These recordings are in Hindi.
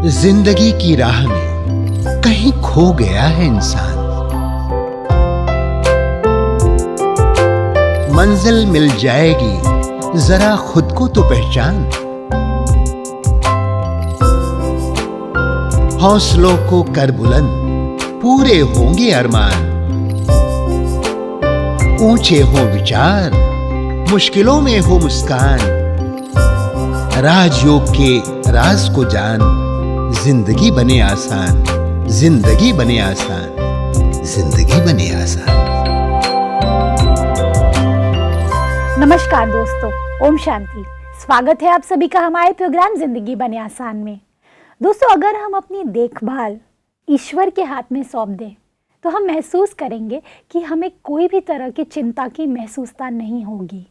जिंदगी की राह में कहीं खो गया है इंसान। मंजिल मिल जाएगी, जरा खुद को तो पहचान। हौसलों को कर बुलंद, पूरे होंगे अरमान। ऊंचे हो विचार, मुश्किलों में हो मुस्कान। राजयोग के राज को जान, जिंदगी बने आसान, जिंदगी बने आसान, जिंदगी बने आसान। नमस्कार दोस्तों, ओम शांति। स्वागत है आप सभी का हमारे प्रोग्राम जिंदगी बने आसान में। दोस्तों, अगर हम अपनी देखभाल ईश्वर के हाथ में सौंप दें तो हम महसूस करेंगे कि हमें कोई भी तरह की चिंता की महसूसता नहीं होगी।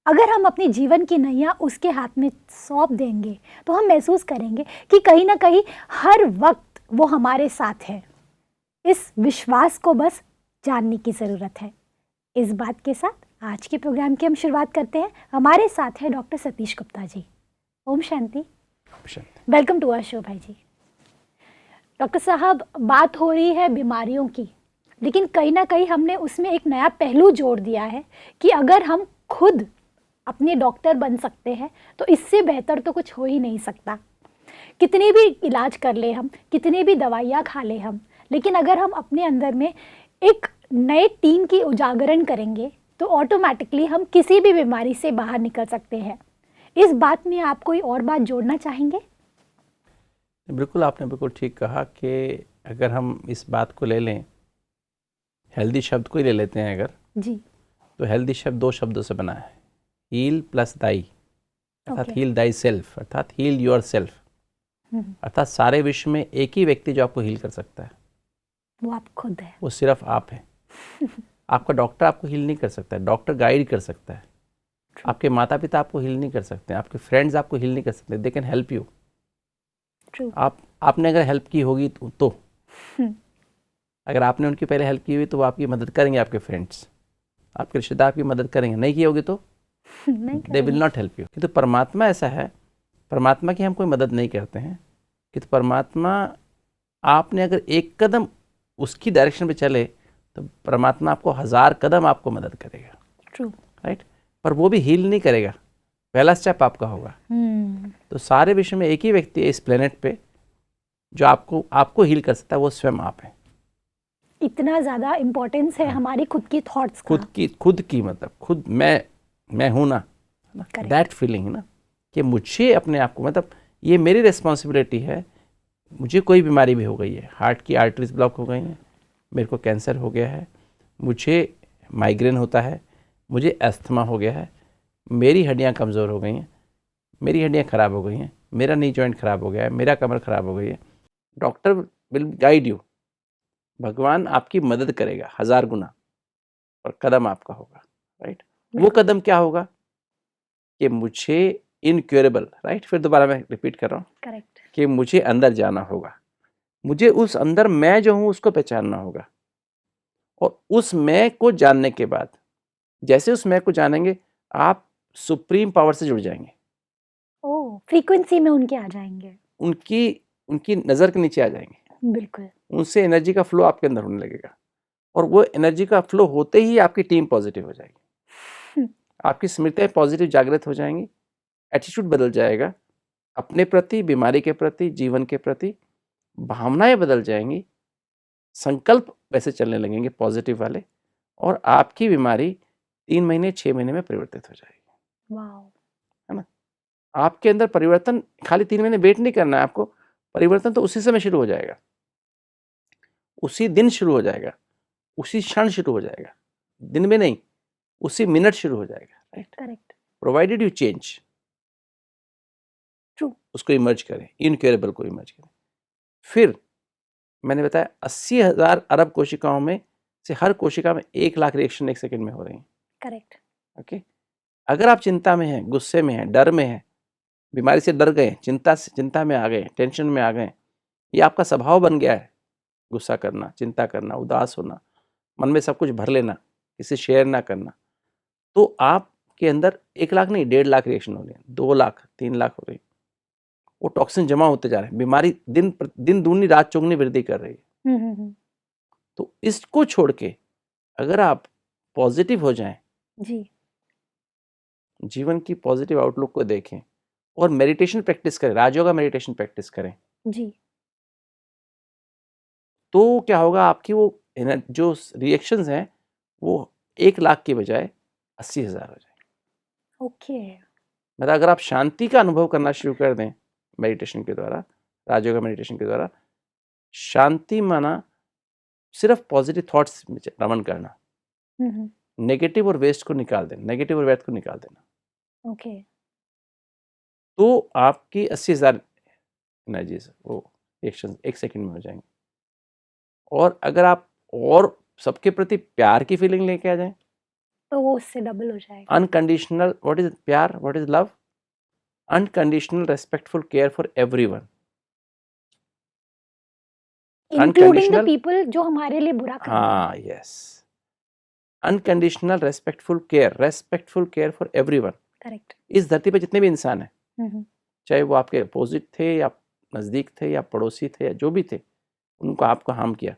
अगर हम अपनी जीवन की नैया उसके हाथ में सौंप देंगे तो हम महसूस करेंगे कि कहीं ना कहीं हर वक्त वो हमारे साथ है। इस विश्वास को बस जानने की ज़रूरत है। इस बात के साथ आज के प्रोग्राम की हम शुरुआत करते हैं। हमारे साथ है डॉक्टर सतीश गुप्ता जी। ओम शांति। वेलकम टू आवर शो भाई जी। डॉक्टर साहब, बात हो रही है बीमारियों की, लेकिन कहीं ना कहीं हमने उसमें एक नया पहलू जोड़ दिया है कि अगर हम खुद अपने डॉक्टर बन सकते हैं तो इससे बेहतर तो कुछ हो ही नहीं सकता। कितने भी इलाज कर ले हम, कितनी भी दवाइयाँ खा ले हम, लेकिन अगर हम अपने अंदर में एक नए टीम की उजागरण करेंगे तो ऑटोमेटिकली हम किसी भी बीमारी से बाहर निकल सकते हैं। इस बात में आप कोई और बात जोड़ना चाहेंगे? बिल्कुल, आपने बिल्कुल ठीक कहा कि अगर हम इस बात को ले लें, हेल्दी शब्द को ही ले लेते हैं अगर जी, तो हेल्दी शब्द दो शब्दों से बना है, हील प्लस दाई, अर्थात हील दाई सेल्फ, अर्थात हील योर सेल्फ। अर्थात सारे विश्व में एक ही व्यक्ति जो आपको हील कर सकता है, वो आप खुद है, वो सिर्फ आप है। आपका डॉक्टर आपको हील नहीं कर सकता है, डॉक्टर गाइड कर सकता है। आपके माता पिता आपको हील नहीं कर सकते, आपके फ्रेंड्स आपको हील नहीं कर सकते, दे कैन हेल्प यू। आपने अगर हेल्प की होगी तो अगर आपने उनकी पहले हेल्प की हुई तो वो आपकी मदद करेंगे, आपके फ्रेंड्स, आपके रिश्तेदार आपकी मदद करेंगे। नहीं की होगी तो they will not help you. तो परमात्मा ऐसा है, परमात्मा की हम कोई मदद नहीं करते हैं कि तो परमात्मा, आपने अगर एक कदम उसकी डायरेक्शन पे चले तो परमात्मा आपको 1000 कदम आपको मदद करेगा। True, right. पर वो भी हील नहीं करेगा, पहला स्टेप आपका होगा। तो सारे विश्व में एक ही व्यक्ति है इस प्लेनेट पे जो आपको हील कर सकता है, वो स्वयं आप है। इतना ज़्यादा इम्पोर्टेंस है हमारी खुद की थॉट्स का। खुद की मतलब खुद मैं हूँ ना, दैट फीलिंग है ना, कि मुझे अपने आप को, मतलब ये मेरी रिस्पॉन्सिबिलिटी है। मुझे कोई बीमारी भी हो गई है, हार्ट की आर्टरीज ब्लॉक हो गई हैं, मेरे को कैंसर हो गया है, मुझे माइग्रेन होता है, मुझे अस्थमा हो गया है, मेरी हड्डियाँ कमज़ोर हो गई हैं, मेरी हड्डियाँ ख़राब हो गई हैं, मेरा नी जॉइंट ख़राब हो गया है, मेरा कमर ख़राब हो गई है। डॉक्टर विल गाइड यू, भगवान आपकी मदद करेगा 1000 गुना, और कदम आपका होगा। राइट। वो कदम क्या होगा कि मुझे इनक्योरेबल, राइट, फिर दोबारा मैं रिपीट कर रहा हूँ, करेक्ट, कि मुझे अंदर जाना होगा, मुझे उस अंदर मैं जो हूँ उसको पहचानना होगा, और उस मैं को जानने के बाद, जैसे उस मैं को जानेंगे, आप सुप्रीम पावर से जुड़ जाएंगे। ओह, फ्रीक्वेंसी में उनके आ जाएंगे, उनकी नज़र के नीचे आ जाएंगे। बिल्कुल। उनसे एनर्जी का फ्लो आपके अंदर होने लगेगा, और वो एनर्जी का फ्लो होते ही आपकी टीम पॉजिटिव हो जाएगी, आपकी स्मृतियाँ पॉजिटिव जागृत हो जाएंगी, एटीट्यूड बदल जाएगा अपने प्रति, बीमारी के प्रति, जीवन के प्रति, भावनाएं बदल जाएंगी, संकल्प वैसे चलने लगेंगे पॉजिटिव वाले, और आपकी बीमारी 3 महीने 6 महीने में परिवर्तित हो जाएगी। वाओ, है ना। आपके अंदर परिवर्तन खाली 3 महीने वेट नहीं करना है आपको, परिवर्तन तो उसी समय शुरू हो जाएगा, उसी दिन शुरू हो जाएगा, उसी क्षण शुरू हो जाएगा, दिन में नहीं, उसी मिनट शुरू हो जाएगा। Right, correct, provided you change. True, उसको इमर्ज करें, इनक्योरेबल को इमर्ज करें। फिर मैंने बताया 80,000 अरब कोशिकाओं में से हर कोशिका में 1 लाख रिएक्शन 1 सेकंड में हो रही हैं। करेक्ट। ओके, अगर आप चिंता में हैं, गुस्से में हैं, डर में हैं, बीमारी से डर गए, चिंता में आ गए, टेंशन में आ गए, ये आपका स्वभाव बन गया है, गुस्सा करना, चिंता करना, उदास होना, मन में सब कुछ भर लेना, किसी शेयर ना करना, तो आपके अंदर 1 लाख नहीं 1.5 लाख रिएक्शन हो रही है, 2 लाख 3 लाख हो रही है। वो टॉक्सिन जमा होते जा रहे हैं, बीमारी दिन दूनी रात चौगुनी वृद्धि कर रही है। तो इसको छोड़ के अगर आप पॉजिटिव हो जाएं, जी जीवन की पॉजिटिव आउटलुक को देखें और मेडिटेशन प्रैक्टिस करें, राजयोगा मेडिटेशन प्रैक्टिस करें, जी तो क्या होगा, आपकी वो जो रिएक्शंस हैं वो 1 लाख की बजाय 80,000 हो जाए। ओके मतलब अगर आप शांति का अनुभव करना शुरू कर दें मेडिटेशन के द्वारा, राजयोगा मेडिटेशन के द्वारा, शांति माना सिर्फ पॉजिटिव थॉट्स में रमन करना, नेगेटिव और वेस्ट को निकाल देना, नेगेटिव और वेस्ट को निकाल देना, ओके तो आपकी 80,000 एनर्जीज वो रिएक्शन 1 सेकंड में हो जाएंगे। और अगर आप और सबके प्रति प्यार की फीलिंग लेके आ जाएं, तो वो उससे डबल हो जाएगा। अनकंडीशनल, व्हाट इज प्यार, what is love, unconditional respectful care for everyone, including the people जो हमारे लिए बुरा कर रहे हैं। हाँ yes, unconditional respectful care for everyone. Correct. इस धरती पे जितने भी इंसान हैं, चाहे वो आपके अपोजिट थे या नज़दीक थे या पड़ोसी थे या जो भी थे, उनको आपको हार्म किया,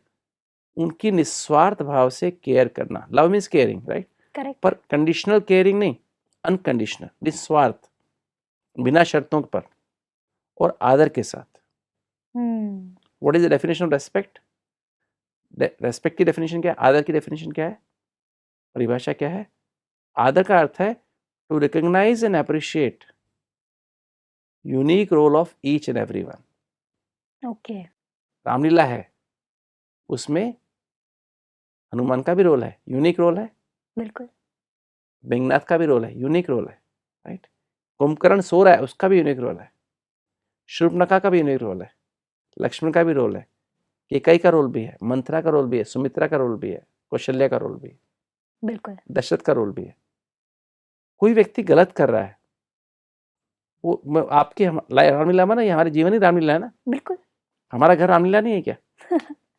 उनकी निस्वार्थ भाव से केयर करना, love means caring, right? Correct. पर कंडीशनल केयरिंग नहीं, अनकंडीशनल, निस्वार्थ, बिना शर्तों पर और आदर के साथ। What is the definition of respect? Respect की डेफिनेशन क्या है? आदर की डेफिनेशन क्या है? परिभाषा क्या है? आदर का अर्थ है to recognise and appreciate unique role of each and everyone. Okay. Ramlila है, उसमें हनुमान का भी रोल है, यूनिक रोल है। बिल्कुल। मेघनाथ का भी रोल है, यूनिक रोल है, राइट? कुंभकर्ण सो रहा है, उसका भी यूनिक रोल है। शूर्पणखा का भी यूनिक रोल है, लक्ष्मण का भी रोल है, केकई का रोल भी है, मंथरा का रोल भी है, सुमित्रा का रोल भी है, कौशल्या का रोल भी है, बिल्कुल। दशरथ का रोल भी है। कोई व्यक्ति गलत कर रहा है, वो आपके रामलीला में ना, ये हमारे जीवन ही रामलीला है ना। बिल्कुल। हमारा घर रामलीला नहीं है क्या?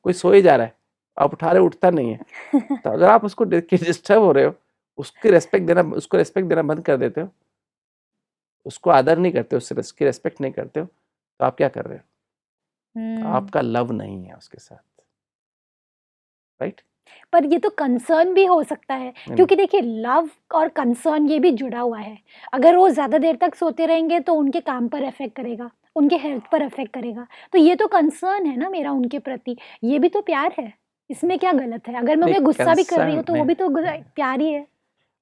कोई सोए जा रहा है, आप उठा रहे, उठता नहीं है, तो अगर आप उसको डिस्टर्ब हो रहे हो, उसको रेस्पेक्ट देना बंद कर देते हो, उसको आदर नहीं करते हो, उसकी रेस्पेक्ट नहीं करते हो, तो आप क्या कर रहे हो? आपका लव नहीं है उसके साथ, राइट? पर ये तो कंसर्न भी हो सकता है, क्योंकि देखिए लव और कंसर्न ये भी जुड़ा हुआ है। अगर वो ज्यादा देर तक सोते रहेंगे तो उनके काम पर इफेक्ट करेगा, उनके हेल्थ पर इफेक्ट करेगा, तो ये तो कंसर्न है ना मेरा उनके प्रति, ये भी तो प्यार है। इसमें क्या गलत है? अगर मैं उन्हें गुस्सा भी कर रही हूँ तो वो भी तो प्यार ही है।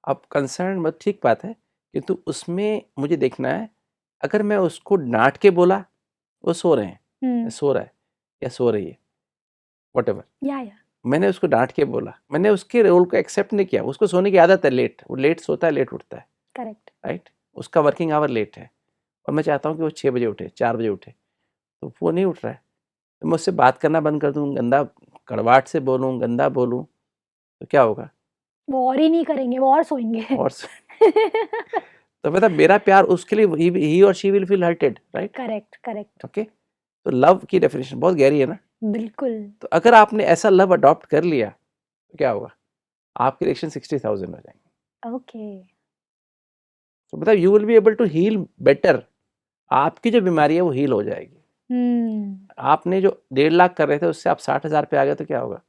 अब कंसर्न मत, ठीक बात है, किंतु उसमें मुझे देखना है, अगर मैं उसको डांट के बोला, वो सो रहे हैं, सो रहा है या सो रही है, व्हाटएवर, या मैंने उसको डांट के बोला, मैंने उसके रोल को एक्सेप्ट नहीं किया। उसको सोने की आदत है, लेट, वो लेट सोता है, लेट उठता है, करेक्ट, राइट? उसका वर्किंग आवर लेट है और मैं चाहता हूँ कि वो 6 बजे उठे, 4 बजे उठे, तो वो नहीं उठ रहा है, तो मैं उससे बात करना बंद कर दूँ, गंदा कड़वाहट से बोलूँ, गंदा बोलूँ, तो क्या होगा? वो और ही नहीं करेंगे, वो और सोएंगे। और तो मतलब मेरा प्यार उसके लिए, ही और she will feel hurted, right? Correct, correct. Okay, तो लव की डेफिनेशन बहुत गहरी है ना। बिल्कुल। तो अगर आपने ऐसा लव अडॉप्ट कर लिया तो क्या होगा? आपके रिएक्शन 60,000 हो जाएंगे। ओके। तो मतलब you will be able to heal better, आपकी जो बीमारी है वो हील हो जाएगी। आपने जो 1.5 लाख कर रहे थे उससे आप 60,000 पे आ गए, तो क्या होगा?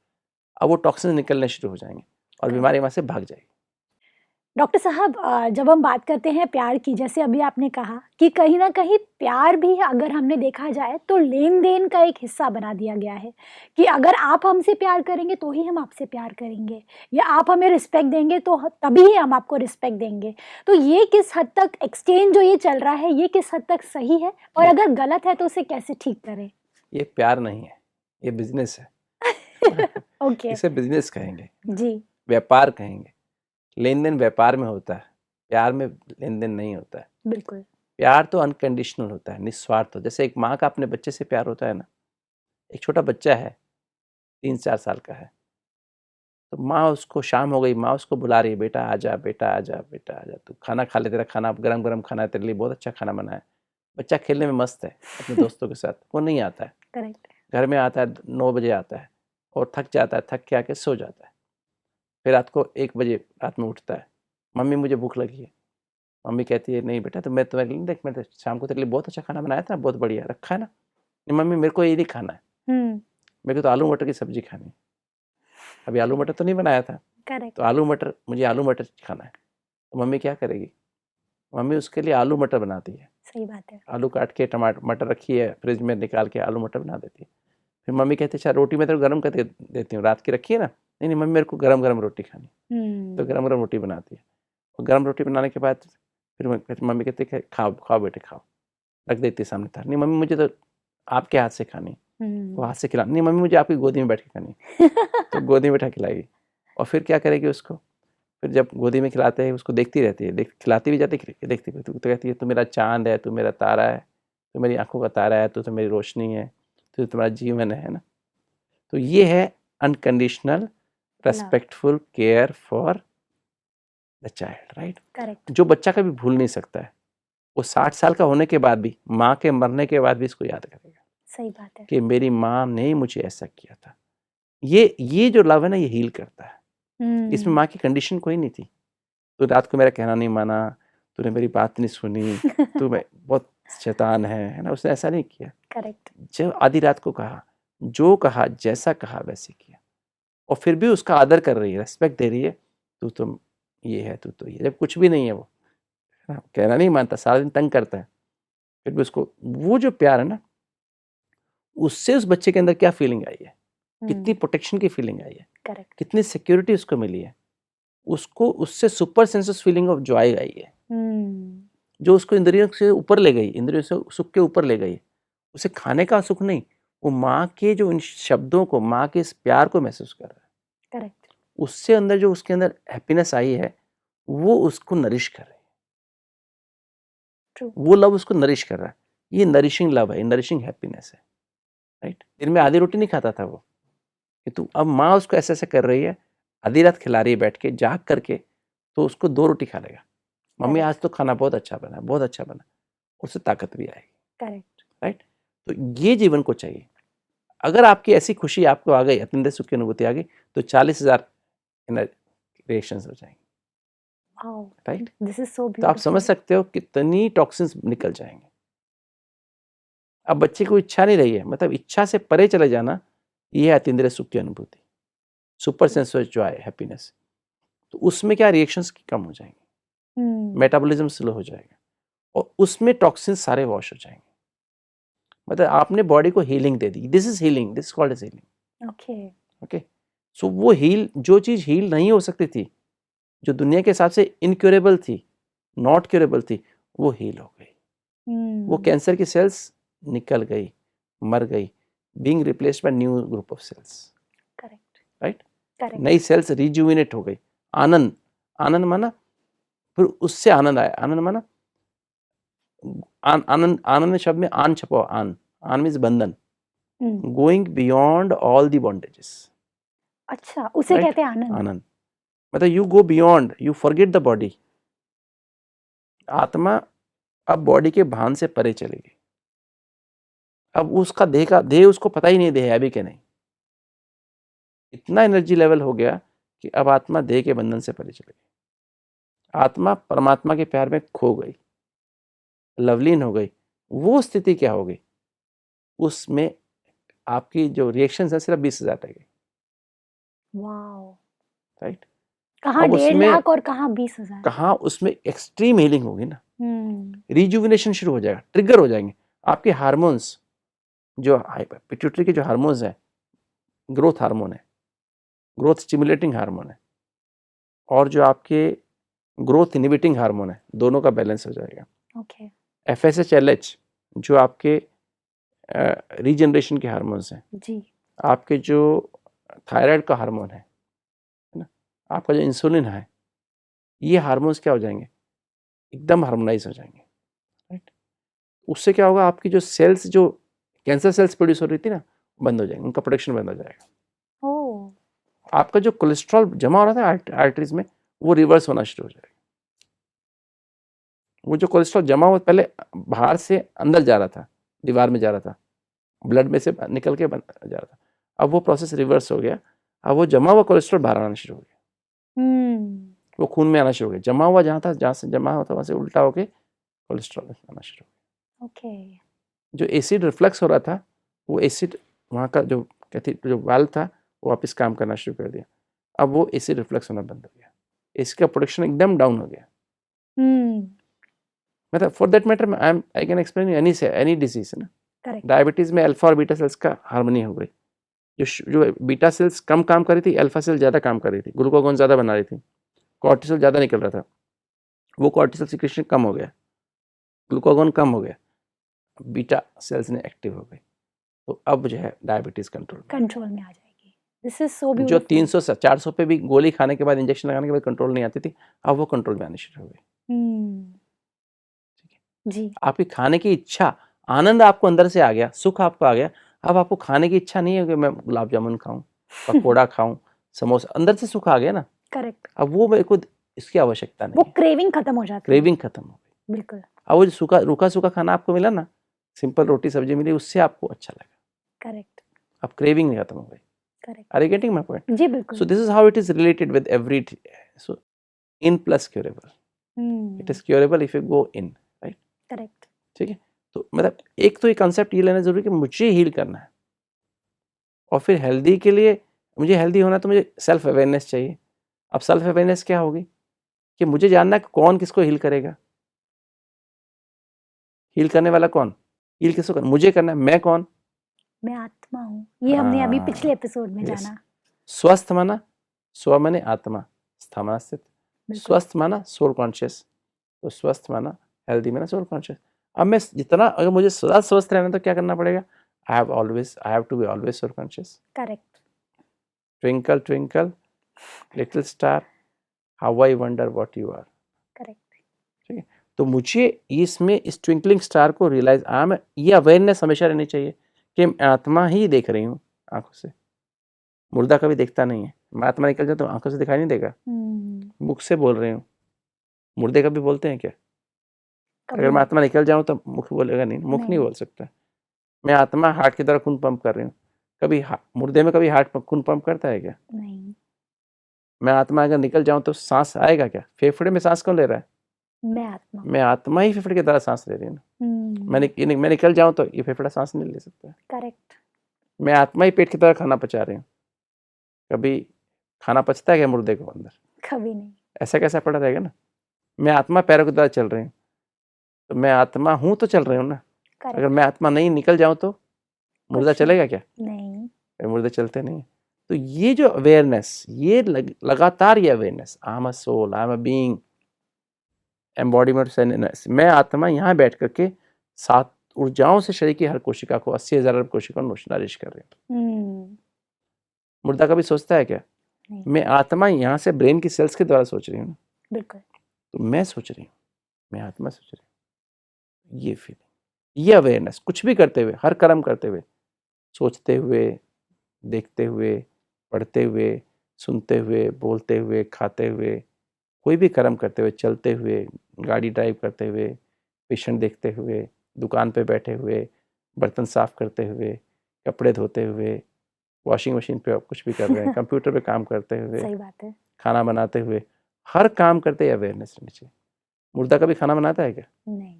अब वो टॉक्सिन निकलने शुरू हो जाएंगे और बीमारी वहां से भाग जाएगी। डॉक्टर साहब, जब हम बात करते हैं प्यार की, जैसे अभी आपने कहा कि कहीं ना कहीं प्यार भी अगर हमने देखा जाए तो लेन देन का एक हिस्सा बना दिया गया है कि अगर आप हमसे प्यार करेंगे तो ही हम आपसे प्यार करेंगे, या आप हमें रिस्पेक्ट देंगे तो तभी ही हम आपको रिस्पेक्ट देंगे। तो ये किस हद तक एक्सचेंज जो ये चल रहा है, ये किस हद तक सही है, और अगर गलत है तो उसे कैसे ठीक करें? ये प्यार नहीं है, ये बिजनेस है। ओके। इसे बिजनेस कहेंगे जी। व्यापार कहेंगे। लेन देन व्यापार में होता है, प्यार में लेन देन नहीं होता है। बिल्कुल। प्यार तो अनकंडीशनल होता है, निस्वार्थ हो। जैसे एक माँ का अपने बच्चे से प्यार होता है ना, एक छोटा बच्चा है 3-4 साल का है, तो माँ उसको, शाम हो गई, माँ उसको बुला रही है, बेटा आजा, बेटा आजा, बेटा आजा, तू खाना खा ले, तेरा खाना गरम गरम खाना है, तेरे लिए बहुत अच्छा खाना बना है। बच्चा खेलने में मस्त है अपने दोस्तों के साथ, वो नहीं आता है। करेक्ट। घर में आता है 9 बजे आता है और थक जाता है, थक के आके सो जाता है। फिर रात को 1 बजे रात में उठता है, मम्मी मुझे भूख लगी है, मम्मी कहती है नहीं बेटा, तो मैं तुम्हारे लिए देख, मैं तो शाम को तेरे लिए बहुत अच्छा खाना बनाया था, बहुत बढ़िया रखा है ना। नहीं मम्मी मेरे को ये नहीं खाना है, मेरे को तो आलू मटर की सब्जी खानी है। अभी आलू मटर तो नहीं बनाया था, करेक्ट। तो मुझे आलू मटर खाना है। तो मम्मी क्या करेगी, मम्मी उसके लिए आलू मटर बनाती है। सही बात है। आलू काट के, टमाटर मटर रखी है फ्रिज में, निकाल के आलू मटर बना देती है। फिर मम्मी कहती है अच्छा रोटी मैं तो गर्म करके देती हूँ, रात की रखी है ना। नहीं नहीं मम्मी मेरे को गरम गरम रोटी खानी है। तो गरम गरम रोटी बनाती है। और गरम रोटी बनाने के बाद फिर मम्मी कहती है खाओ खाओ बेटे खाओ, रख देती है सामने थाली। नहीं मम्मी मुझे तो आपके हाथ से खानी है। वो हाथ से खिला, नहीं मम्मी मुझे आपकी गोदी में बैठ के खानी है। तो गोदी में बैठा खिलाएगी। और फिर क्या करेगी उसको, फिर जब गोदी में खिलाते हैं उसको देखती रहती है, खिलाती भी जाती है, देखती भी। तो कहती है तू मेरा चांद है, तू मेरा तारा है, तू मेरी आंखों का तारा है, तू तो मेरी रोशनी है, तो तुम्हारा जीवन है ना। तो ये है unconditional respectful care for the child, right. Correct. जो बच्चा कभी भूल नहीं सकता है, वो 60 साल का होने के बाद भी, माँ के मरने के बाद भी इसको याद करेगा। सही बात है कि मेरी माँ ने मुझे ऐसा किया था। ये जो लव है ना, ये हील करता है। इसमें माँ की कंडीशन कोई नहीं थी। तो रात को मेरा कहना नहीं माना, तूने मेरी बात नहीं सुनी, तू मैं बहुत शैतान है ना, उसने ऐसा नहीं किया। करेक्ट। जब आधी रात को कहा, जो कहा जैसा कहा वैसे किया, और फिर भी उसका आदर कर रही है, रेस्पेक्ट दे रही है। तू तो ये है, तू तो ये, जब कुछ भी नहीं है वो, कहना नहीं मानता, सारा दिन तंग करता है, फिर भी उसको वो जो प्यार है ना, उससे उस बच्चे के अंदर क्या फीलिंग आई है, कितनी प्रोटेक्शन की फीलिंग आई है, करेक्ट। कितनी सिक्योरिटी उसको मिली है, उसको उससे super senses feeling of Joy आई है, जो उसको इंद्रियों से ऊपर ले गई, इंद्रियों से सुख के ऊपर ले गई। उसे खाने का सुख नहीं, वो माँ के जो इन शब्दों को, माँ के इस प्यार को महसूस कर रहा है। करेक्ट। उससे अंदर जो उसके अंदर हैप्पीनेस आई है, वो उसको नरिश कर रही है। ट्रू। वो लव उसको नरिश कर रहा है। ये नरिशिंग लव है, नरिशिंग हैप्पीनेस है, राइट। दिन में आधी रोटी नहीं खाता था वो, कि तू अब माँ उसको ऐसे ऐसे कर रही है, आधी रात खिला रही है बैठ के जाग करके, तो उसको 2 रोटी खा लेगा। मम्मी आज तो खाना बहुत अच्छा बना, बहुत अच्छा बना, उससे ताकत भी आएगी। करेक्ट। राइट। तो ये जीवन को चाहिए। अगर आपकी ऐसी खुशी आपको आ गई, अत्यंत सुख की अनुभूति आ गई, तो 40,000 रिएक्शंस हो जाएंगे। राइट। दिस इज सो तो आप समझ सकते हो कितनी टॉक्सिन्स निकल जाएंगे। अब बच्चे को इच्छा नहीं रही है, मतलब इच्छा से परे चले जाना, ये है अतीन्द्रिय सुख की अनुभूति, सुपर सेंसुअल जॉय, हैप्पीनेस। तो उसमें क्या रिएक्शंस कम हो जाएंगे, मेटाबॉलिज्म स्लो हो जाएगा, और उसमें टॉक्सिन्स सारे वॉश हो जाएंगे। मतलब आपने बॉडी को हीलिंग दे दी। This is healing, this called as healing. Okay. Okay. So वो जो चीज हील नहीं हो सकती थी, जो दुनिया के हिसाब से इनक्यूरेबल थी, नॉट क्यूरेबल थी, वो हील हो गई। वो कैंसर की सेल्स निकल गई, मर गई, being replaced by new group of cells. Correct. Right. Correct. नई सेल्स रिजुविनेट हो गई। आनंद, आनंद माना, फिर उससे आनंद आया। आनंद माना, आनंद, आनंद शब्द में आन छपो, आन मीन्स बंधन, going beyond all the bondages. अच्छा, उसे Right? कहते हैं आनंद। आनंद मतलब you go beyond, you forget the body. आत्मा अब बॉडी के भान से परे चलेगी। अब उसका देह उसको पता ही नहीं देह है अभी के नहीं। इतना एनर्जी लेवल हो गया कि अब आत्मा देह के बंधन से परे चलेगी। आत्मा परमात्मा के प्यार में खो गई, लवलीन हो गई। वो स्थिति क्या हो गई, उसमें आपकी जो रिएक्शन है सिर्फ 20,000 रह गई। वाओ। राइट। कहाँ अब 1.5 उसमें- लाख और कहाँ 20,000। कहाँ उसमें एक्सट्रीम हीलिंग होगी ना, रिजुविनेशन शुरू हो जाएगा, ट्रिगर हो जाएंगे आपके हार्मोन्स। जो पिट्यूटरी के जो हार्मोन्स हैं, ग्रोथ हार्मोन है, ग्रोथ स्टिमुलेटिंग हार्मोन है, और जो आपके ग्रोथ इनहिबिटिंग हार्मोन है, दोनों का बैलेंस हो जाएगा। ओके। FSH-LH जो आपके रीजनरेशन के हार्मोन्स हैं, जी। आपके जो थायराइड का हार्मोन है ना, आपका जो इंसुलिन है, ये हार्मोन्स क्या हो जाएंगे, एकदम हार्मोनाइज हो जाएंगे। राइट। उससे क्या होगा, आपकी जो सेल्स, जो कैंसर सेल्स प्रोड्यूस हो रही थी ना, बंद हो जाएंगे, उनका प्रोडक्शन बंद हो जाएगा। ओह। आपका जो कोलेस्ट्रॉल जमा हो रहा था आर्टरीज में, वो रिवर्स होना शुरू हो जाएगा। वो जो कोलेस्ट्रॉल जमा हुआ पहले बाहर से अंदर जा रहा था, दीवार में जा रहा था, ब्लड में से निकल के जा रहा था, अब वो प्रोसेस रिवर्स हो गया। अब वो जमा हुआ कोलेस्ट्रॉल बाहर आना शुरू हो गया। वो खून में आना शुरू हो गया, जमा हुआ जहाँ था, जहाँ से जमा होता वहाँ से उल्टा होके कोलेस्ट्रॉल आना शुरू हो गया। ओके। जो एसिड रिफ्लक्स हो रहा था, वो एसिड वहाँ का जो जो वाल्व था वो वापस काम करना शुरू कर दिया। अब वो एसिड रिफ्लक्स होना बंद हो गया, इसका प्रोडक्शन एकदम डाउन हो गया। मतलब for that matter I can explain any disease है ना। करेक्ट। डायबिटीज में अल्फा और बीटा सेल्स का हार्मनी हो गई। जो बीटा सेल्स कम काम कर रही थी, अल्फा सेल ज़्यादा काम कर रही थी, ग्लूकागॉन ज़्यादा बना रही थी, कॉर्टिसोल ज़्यादा निकल रहा था, वो कॉर्टिसोल सिक्रेशन कम हो गया, ग्लूकागॉन कम हो गया, बीटा सेल्स ने एक्टिव हो गई, तो अब जो है डायबिटीज़ कंट्रोल में आ जाएगी। दिस इज सो जो ब्यूटीफुल। 300 से 400 पे भी गोली खाने के बाद, इंजेक्शन लगाने के बाद कंट्रोल नहीं आती थी, अब वो कंट्रोल में आनी शुरू हो गई। जी। आपकी खाने की इच्छा, आनंद आपको अंदर से आ गया, सुख आपको आ गया, अब आपको खाने की इच्छा नहीं है कि मैं गुलाब जामुन खाऊं, पकौड़ा खाऊं, समोसा, अंदर से सुख आ गया ना। करेक्ट। अब वो मेरे को इसकी आवश्यकता नहीं, वो क्रेविंग खत्म हो जाती है। क्रेविंग खत्म हो गई। बिल्कुल। अब वो जो रूखा सूखा खाना आपको मिला ना, सिंपल रोटी सब्जी मिली, उससे आपको अच्छा लगा। करेक्ट। अब क्रेविंग नहीं खत्म हो गई। Correct. Are you getting my point? जी बिल्कुल। So this is how it is related with every, so in plus curable, it is curable if you go in, right? Correct. ठीक है, तो मतलब एक तो ये कंसेप्ट ये लेना जरूरी कि मुझे हील करना है, और फिर हेल्दी के लिए, मुझे हेल्दी होना है तो मुझे सेल्फ अवेयरनेस चाहिए। अब सेल्फ अवेयरनेस क्या होगी कि मुझे जानना है कि कौन किसको हील करेगा, हील करने वाला कौन, हील किसको करना, मुझे करना है, मैं कौन, मैं आत्मा हूँ। ये हमने अभी पिछले एपिसोड में जाना। स्वस्थ माना, स्व माने आत्मा, स्थ माना स्थित, स्वस्थ माना सोल कॉन्शियस, तो स्वस्थ माना हेल्दी माना सोल कॉन्शियस। अब मैं जितना, अगर मुझे सदा स्वस्थ रहना तो क्या करना पड़ेगा, I have to be always soul conscious. Correct. Twinkle twinkle little star, how I wonder what you are. Correct. ठीक है, तो मुझे इसमें इस ट्विंकलिंग स्टार को रियलाइज, ये अवेयरनेस हमेशा रहनी चाहिए कि मैं आत्मा ही देख रही हूँ आंखों से, मुर्दा कभी देखता नहीं है। मैं आत्मा निकल जाए तो आंखों से दिखाई नहीं देगा, मुख से बोल रही हूँ। मुर्दे कभी बोलते हैं क्या? अगर मैं आत्मा निकल जाऊं तो मुख बोलेगा नहीं, मुख नहीं बोल सकता। मैं आत्मा हार्ट की तरह खून पंप कर रही हूँ, कभी मुर्दे में कभी हार्ट खून पंप करता है क्या? नहीं। मैं आत्मा अगर निकल जाऊं तो सांस आएगा क्या? फेफड़े में सांस कौन ले रहा है? मैं आत्मा ही फेफड़े की तरह सांस ले रही हूँ। मैं निकल जाऊं तो ये फेफड़ा सांस नहीं ले सकता। करेक्ट। मैं आत्मा ही पेट की तरह खाना पचा रही हूँ, कभी खाना पचता है क्या मुर्दे को अंदर? कभी नहीं। ऐसा कैसा पड़ा रहेगा ना। मैं आत्मा पैरों की तरह चल रही हूँ, तो मैं आत्मा हूँ तो चल रही हूँ ना। अगर मैं आत्मा नहीं निकल जाऊं तो मुर्दा चलेगा क्या? नहीं, मुर्दे चलते नहीं। तो ये जो अवेयरनेस, ये लगातार ये awareness, I am a soul, I am a being, embodiment, मैं आत्मा यहाँ बैठ करके 7 ऊर्जाओं से शरीर की हर कोशिका को, 80,000 अरब कोशिका को नरिश कर रही हूँ। मुर्दा कभी सोचता है क्या? मैं आत्मा यहाँ से ब्रेन की सेल्स के द्वारा सोच रही हूँ। बिल्कुल। तो मैं सोच रही हूँ, मैं आत्मा सोच रही हूँ। ये फीलिंग, ये अवेयरनेस, कुछ भी करते हुए, हर कर्म करते हुए, सोचते हुए, देखते हुए, पढ़ते हुए, सुनते हुए, बोलते हुए, खाते हुए, कोई भी कर्म करते हुए, चलते हुए, गाड़ी ड्राइव करते हुए, पेशेंट देखते हुए, दुकान पे बैठे हुए, बर्तन साफ करते हुए, कपड़े धोते हुए, वॉशिंग मशीन पे कुछ भी कर रहे हैं, कंप्यूटर पे काम करते हुए, सही बात है, खाना बनाते हुए, हर काम करते अवेयरनेस रहनी चाहिए। मुर्दा कभी खाना बनाता है क्या? नहीं।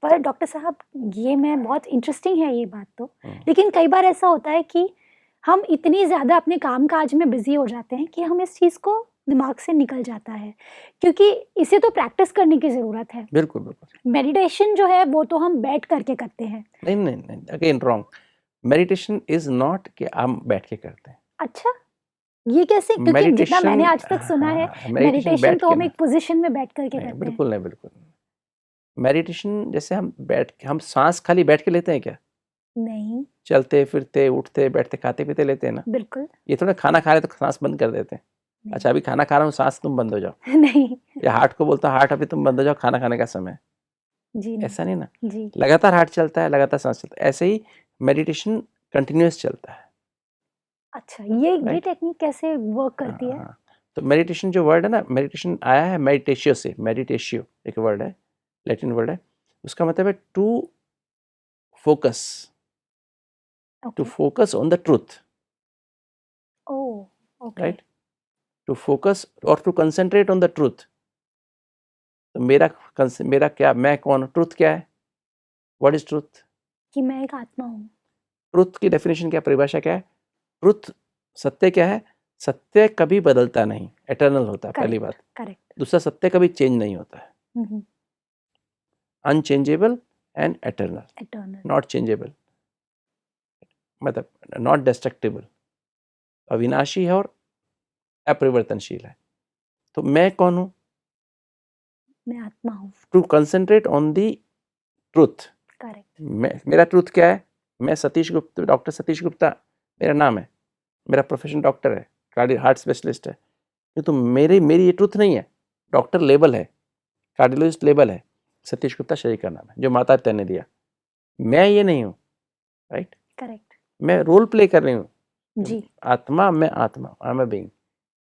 पर डॉक्टर साहब, ये मैं बहुत इंटरेस्टिंग है ये बात तो, लेकिन कई बार ऐसा होता है कि हम इतनी ज़्यादा अपने काम काज में बिजी हो जाते हैं कि हम इस चीज़ को दिमाग से निकल जाता है, क्योंकि इसे तो प्रैक्टिस करने की ज़रूरत है। बिल्कुल बिल्कुल। मेडिटेशन जो है वो तो हम बैठ करके करते हैं। नहीं नहीं नहीं, again wrong. Meditation is not कि हम बैठ के करते हैं। अच्छा, ये कैसे? क्योंकि जितना मैंने आज तक सुना है, मेडिटेशन तो हम एक पोजीशन में बैठ करके करते हैं। बिल्कुल नहीं, बिल्कुल। मेडिटेशन जैसे हम सांस खाली बैठ के लेते हैं क्या? नहीं। चलते फिरते, उठते बैठते, खाते पीते लेते हैं ना। बिल्कुल। ये थोड़ा खाना खा रहे तो सांस बंद कर देते हैं। अच्छा, अभी खाना खा रहा हूँ, सांस तुम बंद हो जाओ। नहीं। या हार्ट को बोलता हूँ, हार्ट अभी तुम बंद हो जाओ, खाना खाने का समय। जी नहीं। ऐसा नहीं ना। जी। लगातार हार्ट चलता है, लगातार सांस चलता है, ऐसे ही मेडिटेशन कंटिन्यूअस चलता है। अच्छा, ये टेक्निक कैसे वर्क करती है? तो मेडिटेशन जो वर्ड है ना, मेडिटेशन आया है मेडिटेशियो से, मेडिटेशियो एक वर्ड है, लैटिन वर्ड है, उसका मतलब है to focus, to focus on the truth. Oh, okay. Right, to focus और to concentrate on the truth. तो मेरा क्या, मैं कौन हूँ, ट्रूथ क्या है, व्हाट इज ट्रूथ? कि मैं एक आत्मा हूँ। ट्रूथ की डेफिनेशन क्या, परिभाषा क्या है? ट्रूथ, सत्य क्या है? सत्य कभी बदलता नहीं, एटर्नल होता है, पहली बात। करेक्ट। दूसरा, सत्य कभी चेंज नहीं होता है, unchangeable and eternal, not changeable, मतलब नॉट डिस्ट्रक्टिबल, अविनाशी है और अपरिवर्तनशील है। तो मैं कौन हूँ? मैं आत्मा हूँ। To concentrate on the truth. Correct. मेरा ट्रूथ क्या है? मैं सतीश गुप्ता, डॉक्टर सतीश गुप्ता मेरा नाम है, मेरा प्रोफेशन डॉक्टर है, कार्डियो हार्ट स्पेशलिस्ट है। तो मेरी ये ट्रूथ नहीं है। डॉक्टर लेबल है, कार्डियोलॉजिस्ट लेबल है, सतीश गुप्ता शरीर का नाम है जो माता पिता ने दिया। मैं ये नहीं हूँ, राइट? करेक्ट। मैं रोल प्ले कर रही हूँ जी। आत्मा, मैं आत्मा, आई एम अ बीइंग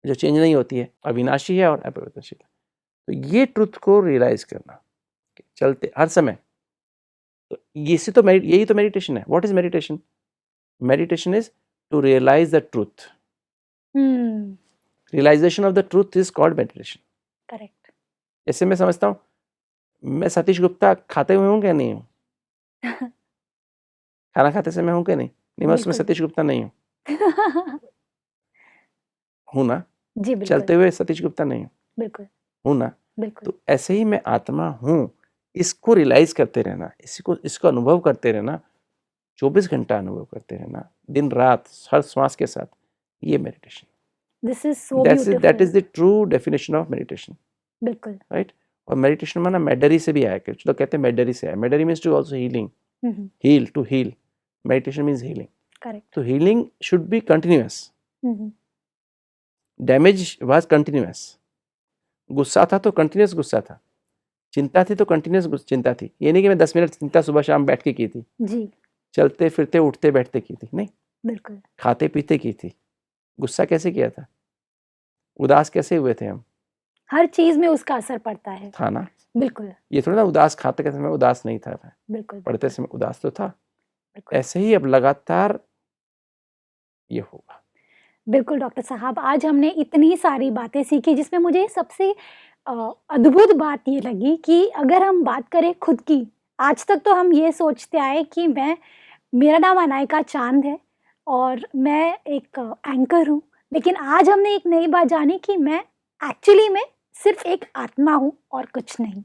जो चेंज नहीं होती है, अविनाशी है और अपरिवर्तनशील है। तो ये ट्रुथ को रियलाइज करना चलते हर समय, तो यही तो मेडिटेशन है। What is meditation? Meditation is to realise the truth. Realisation of the truth is called meditation. Correct. जैसे मैं समझता हूँ, मैं सतीश गुप्ता खाते हुए हूँ क्या नहीं हूँ? खाना खाते समय हूँ क्या नहीं? नहीं, मैं उसमें सतीश गुप्ता नहीं हूँ। हूँ ना? जी बिल्कुल। चलते हुए सतीश गुप्ता नहीं हूँ, बिल्कुल। हूँ ना? बिल्कुल। तो ऐसे ही मैं आत्मा हूँ, इसको रियलाइज करते रहना, इसको अनुभव करते रहना, 24 घंटा अनुभव करते रहना, दिन रात, हर श्वास के साथ, ये meditation. This is so beautiful. That is the true definition of meditation. बिल्कुल। राइट? और मेडिटेशन माना मेडरी से भी आया, कुछ लोग कहते हैं मेडरी से आया। मेडरी means to also healing, heal, to heal. Meditation means healing. Correct. तो healing should be continuous. Damage was continuous. गुस्सा था तो कंटिन्यूअस गुस्सा था, चिंता थी तो कंटिन्यूअस चिंता थी। ये नहीं कि मैं 10 मिनट चिंता सुबह शाम बैठ के की थी, जी। चलते फिरते उठते बैठते की थी, नहीं, बिल्कुल। खाते पीते की थी। गुस्सा कैसे किया था? उदास कैसे हुए थे हम? हर चीज में उसका असर पड़ता है। था ना? बिल्कुल। ये थोड़ा ना उदास खाते के समय उदास नहीं था, बिल्कुल। पढ़ते समय उदास तो था। बिल्कुल। ऐसे ही अब लगातार ये होगा। बिल्कुल डॉक्टर साहब, आज हमने इतनी सारी बातें सीखी, जिसमें मुझे सबसे अद्भुत बात ये लगी कि अगर हम बात करें खुद की, आज तक तो हम ये सोचते आए कि मेरा नाम अनायका चांद है और मैं एक एंकर हूँ, लेकिन आज हमने एक नई बात जानी कि मैं एक्चुअली में सिर्फ एक आत्मा हूँ और कुछ नहीं।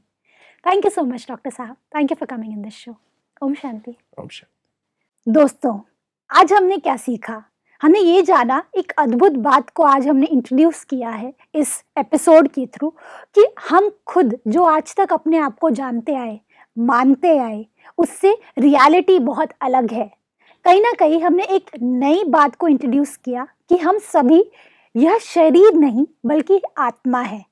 Thank you so much doctor साहब, thank you for coming in this show. ओम शांति। ओम शांति। दोस्तों, आज हमने क्या सीखा? हमने ये जाना, एक अद्भुत बात को आज हमने इंट्रोड्यूस किया है इस एपिसोड के थ्रू, कि हम खुद जो आज तक अपने आप को जानते आए, मानते आए, उससे रियलिटी बहुत अलग है। कहीं ना कहीं हमने एक नई बात को इंट्रोड्यूस किया कि हम सभी यह शरीर नहीं बल्कि आत्मा है।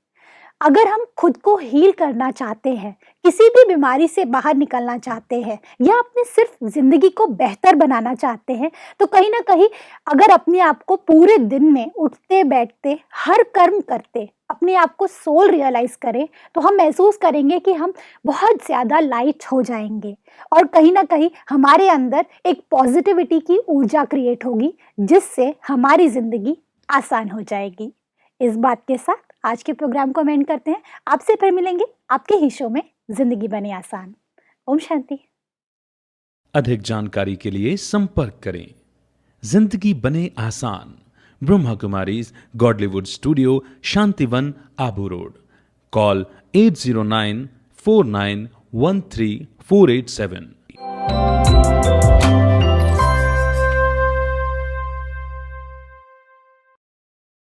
अगर हम खुद को हील करना चाहते हैं, किसी भी बीमारी से बाहर निकलना चाहते हैं, या अपने सिर्फ जिंदगी को बेहतर बनाना चाहते हैं, तो कहीं ना कहीं अगर अपने आप को पूरे दिन में उठते बैठते हर कर्म करते अपने आप को सोल रियलाइज करें, तो हम महसूस करेंगे कि हम बहुत ज़्यादा लाइट हो जाएंगे और कहीं ना कहीं हमारे अंदर एक पॉजिटिविटी की ऊर्जा क्रिएट होगी, जिससे हमारी ज़िंदगी आसान हो जाएगी। इस बात के साथ आज के प्रोग्राम को एंड करते हैं। आपसे फिर मिलेंगे आपके ही शो में जिंदगी बने आसान। ओम शांति। अधिक जानकारी के लिए संपर्क करें। जिंदगी बने आसान, Brahma Kumaris Godlywood studio, Shantivan, Abu road. Call 80949134887।